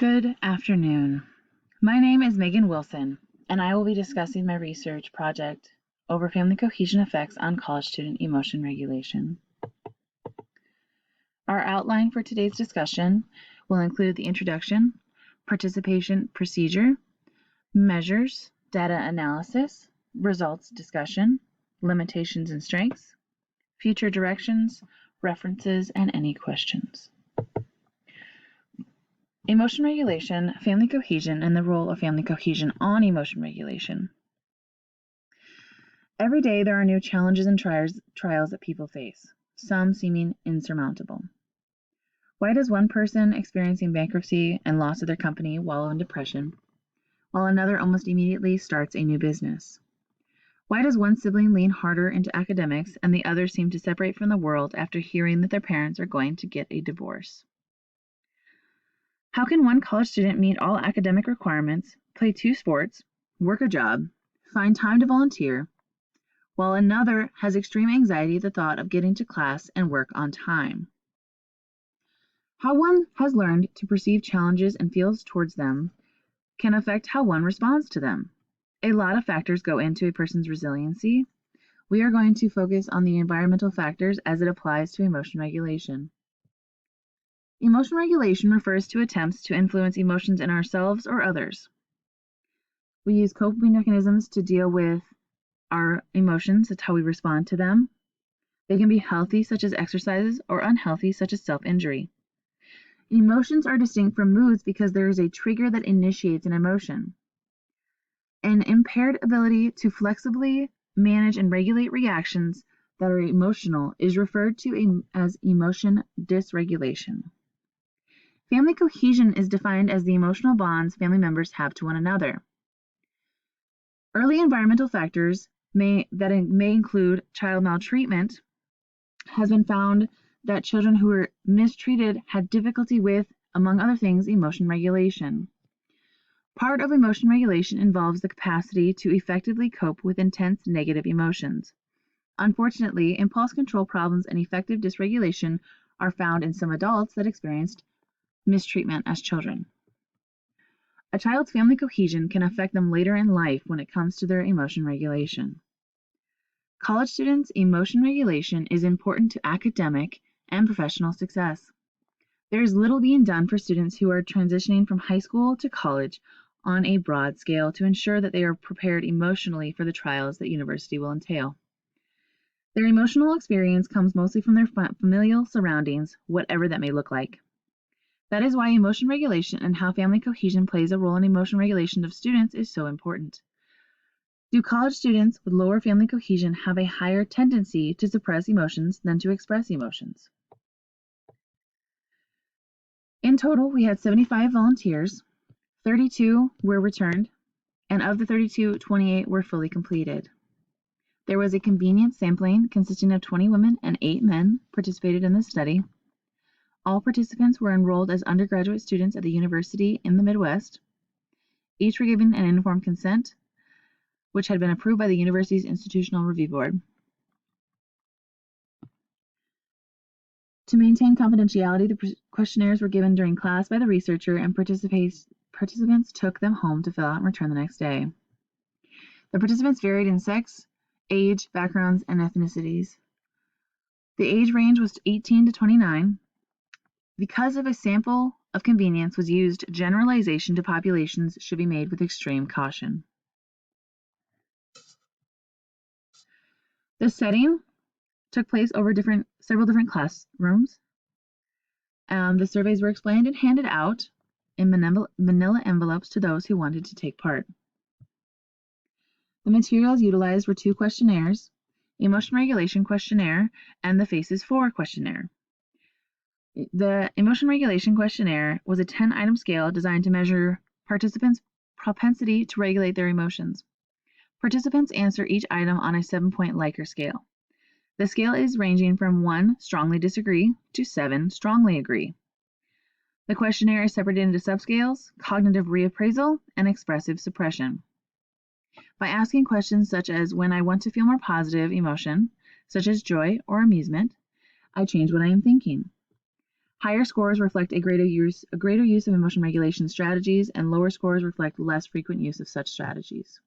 Good afternoon. My name is Megan Wilson, and I will be discussing my research project over family cohesion effects on college student emotion regulation. Our outline for today's discussion will include the introduction, participation procedure, measures, data analysis, results discussion, limitations and strengths, future directions, references, and any questions. Emotion regulation, family cohesion, and the role of family cohesion on emotion regulation. Every day there are new challenges and trials that people face, some seeming insurmountable. Why does one person experiencing bankruptcy and loss of their company wallow in depression, while another almost immediately starts a new business? Why does one sibling lean harder into academics and the other seem to separate from the world after hearing that their parents are going to get a divorce? How can one college student meet all academic requirements, play 2 sports, work a job, find time to volunteer, while another has extreme anxiety at the thought of getting to class and work on time? How one has learned to perceive challenges and feels towards them can affect how one responds to them. A lot of factors go into a person's resiliency. We are going to focus on the environmental factors as it applies to emotion regulation. Emotion regulation refers to attempts to influence emotions in ourselves or others. We use coping mechanisms to deal with our emotions. That's how we respond to them. They can be healthy, such as exercises, or unhealthy, such as self-injury. Emotions are distinct from moods because there is a trigger that initiates an emotion. An impaired ability to flexibly manage and regulate reactions that are emotional is referred to as emotion dysregulation. Family cohesion is defined as the emotional bonds family members have to one another. Early environmental factors may include child maltreatment. Has been found that children who were mistreated had difficulty with, among other things, emotion regulation. Part of emotion regulation involves the capacity to effectively cope with intense negative emotions. Unfortunately, impulse control problems and effective dysregulation are found in some adults that experienced mistreatment as children. A child's family cohesion can affect them later in life when it comes to their emotion regulation. College students' emotion regulation is important to academic and professional success. There is little being done for students who are transitioning from high school to college on a broad scale to ensure that they are prepared emotionally for the trials that university will entail. Their emotional experience comes mostly from their familial surroundings, whatever that may look like. That is why emotion regulation and how family cohesion plays a role in emotion regulation of students is so important. Do college students with lower family cohesion have a higher tendency to suppress emotions than to express emotions? In total, we had 75 volunteers, 32 were returned, and of the 32, 28 were fully completed. There was a convenient sampling consisting of 20 women and 8 men participated in the study. All participants were enrolled as undergraduate students at the university in the Midwest. Each were given an informed consent, which had been approved by the university's Institutional Review Board. To maintain confidentiality, the questionnaires were given during class by the researcher, and participants took them home to fill out and return the next day. The participants varied in sex, age, backgrounds, and ethnicities. The age range was 18 to 29. Because of a sample of convenience was used, generalization to populations should be made with extreme caution. The setting took place over several different classrooms. The surveys were explained and handed out in manila envelopes to those who wanted to take part. The materials utilized were 2 questionnaires, Emotion Regulation Questionnaire and the Faces For Questionnaire. The Emotion Regulation Questionnaire was a 10-item scale designed to measure participants' propensity to regulate their emotions. Participants answer each item on a 7-point Likert scale. The scale is ranging from 1, strongly disagree, to 7, strongly agree. The questionnaire is separated into subscales, cognitive reappraisal, and expressive suppression. By asking questions such as when I want to feel more positive emotion, such as joy or amusement, I change what I am thinking. Higher scores reflect a greater use of emotion regulation strategies, and lower scores reflect less frequent use of such strategies.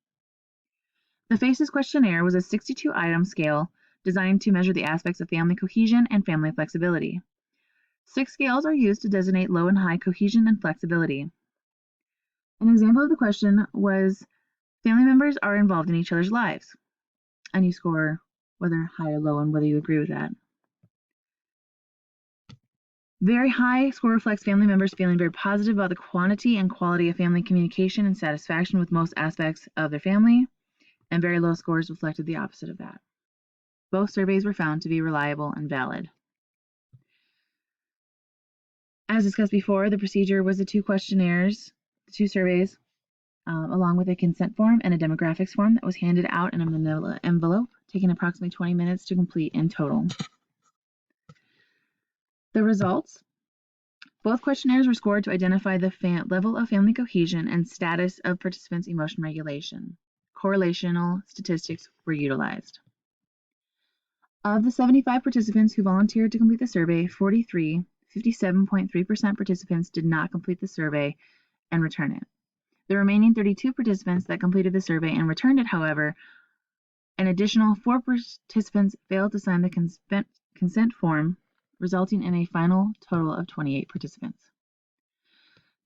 The FACES questionnaire was a 62-item scale designed to measure the aspects of family cohesion and family flexibility. 6 scales are used to designate low and high cohesion and flexibility. An example of the question was, family members are involved in each other's lives. And you score whether high or low and whether you agree with that. Very high score reflects family members feeling very positive about the quantity and quality of family communication and satisfaction with most aspects of their family, and very low scores reflected the opposite of that. Both surveys were found to be reliable and valid. As discussed before, the procedure was the 2 questionnaires, the 2 surveys, along with a consent form and a demographics form that was handed out in a manila envelope, taking approximately 20 minutes to complete in total. The results. Both questionnaires were scored to identify the level of family cohesion and status of participants' emotion regulation. Correlational statistics were utilized. Of the 75 participants who volunteered to complete the survey, 57.3% participants did not complete the survey and return it. The remaining 32 participants that completed the survey and returned it, however, an additional 4 participants failed to sign the consent form, resulting in a final total of 28 participants.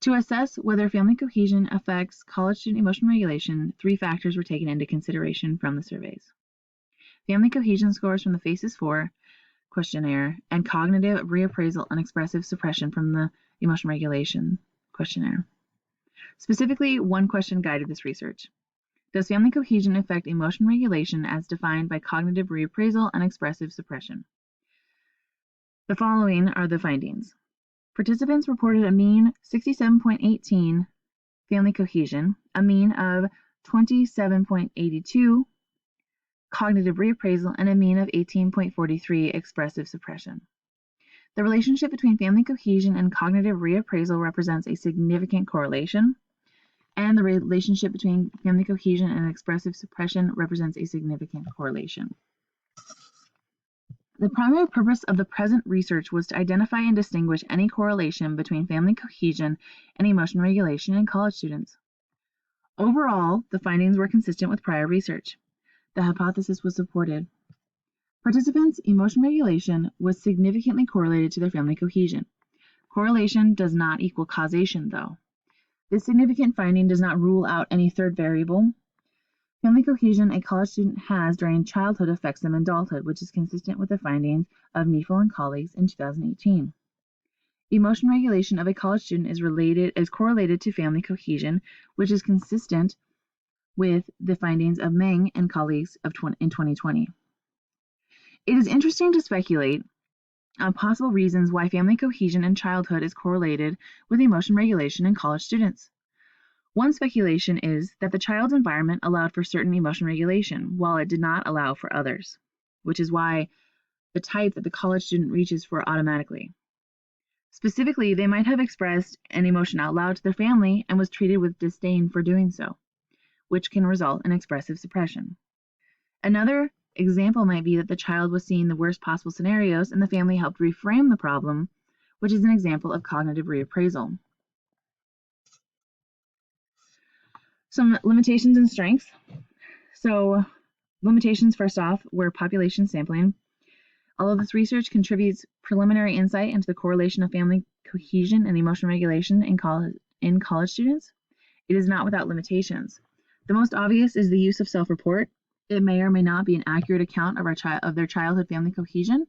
To assess whether family cohesion affects college student emotion regulation, 3 factors were taken into consideration from the surveys. Family cohesion scores from the FACES-4 questionnaire, and cognitive reappraisal and expressive suppression from the emotion regulation questionnaire. Specifically, 1 question guided this research. Does family cohesion affect emotion regulation as defined by cognitive reappraisal and expressive suppression? The following are the findings. Participants reported a mean 67.18 family cohesion, a mean of 27.82 cognitive reappraisal, and a mean of 18.43 expressive suppression. The relationship between family cohesion and cognitive reappraisal represents a significant correlation, and the relationship between family cohesion and expressive suppression represents a significant correlation. The primary purpose of the present research was to identify and distinguish any correlation between family cohesion and emotion regulation in college students. Overall, the findings were consistent with prior research. The hypothesis was supported. Participants' emotion regulation was significantly correlated to their family cohesion. Correlation does not equal causation, though. This significant finding does not rule out any third variable. Family cohesion a college student has during childhood affects them in adulthood, which is consistent with the findings of Neifel and colleagues in 2018. Emotion regulation of a college student is correlated to family cohesion, which is consistent with the findings of Meng and colleagues in 2020. It is interesting to speculate on possible reasons why family cohesion in childhood is correlated with emotion regulation in college students. One speculation is that the child's environment allowed for certain emotion regulation, while it did not allow for others, which is why the type that the college student reaches for automatically. Specifically, they might have expressed an emotion out loud to their family and was treated with disdain for doing so, which can result in expressive suppression. Another example might be that the child was seeing the worst possible scenarios and the family helped reframe the problem, which is an example of cognitive reappraisal. Some limitations and strengths. So, limitations first off were population sampling. Although this research contributes preliminary insight into the correlation of family cohesion and emotion regulation in college students, it is not without limitations. The most obvious is the use of self-report. It may or may not be an accurate account of their childhood family cohesion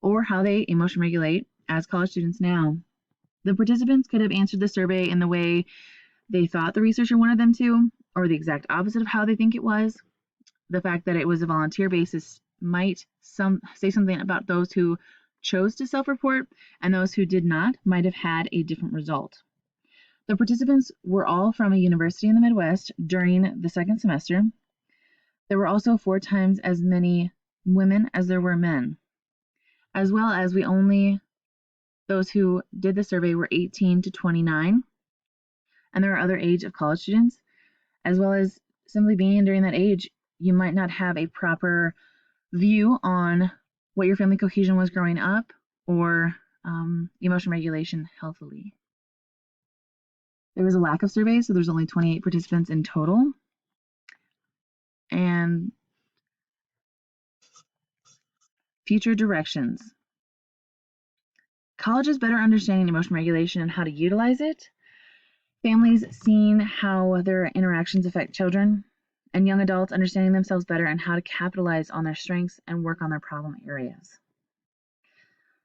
or how they emotion regulate as college students now. The participants could have answered the survey in the way they thought the researcher wanted them to, or the exact opposite of how they think it was. The fact that it was a volunteer basis might say something about those who chose to self-report, and those who did not might have had a different result. The participants were all from a university in the Midwest during the second semester. There were also 4 times as many women as there were men, as well as those who did the survey were 18 to 29, and there are other age of college students, as well as simply being during that age, you might not have a proper view on what your family cohesion was growing up, or emotion regulation healthily. There was a lack of surveys, so there's only 28 participants in total. And future directions. Colleges better understanding emotion regulation and how to utilize it. Families seeing how their interactions affect children. And young adults understanding themselves better and how to capitalize on their strengths and work on their problem areas.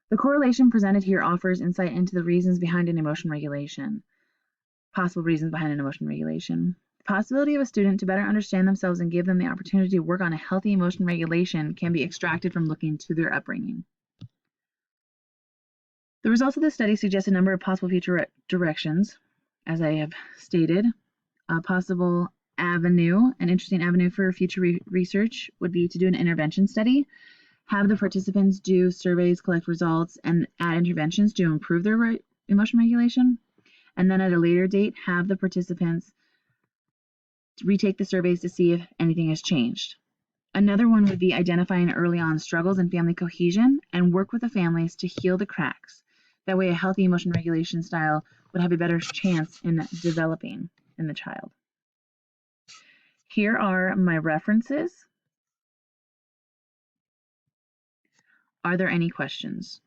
The correlation presented here offers insight into the reasons behind an emotion regulation. Possible reasons behind an emotion regulation. The possibility of a student to better understand themselves and give them the opportunity to work on a healthy emotion regulation can be extracted from looking to their upbringing. The results of this study suggest a number of possible future directions, as I have stated. A possible avenue, an interesting avenue for future research would be to do an intervention study, have the participants do surveys, collect results, and add interventions to improve their emotion regulation. And then at a later date, have the participants retake the surveys to see if anything has changed. Another one would be identifying early on struggles in family cohesion and work with the families to heal the cracks. That way, a healthy emotion regulation style would have a better chance in developing in the child. Here are my references. Are there any questions?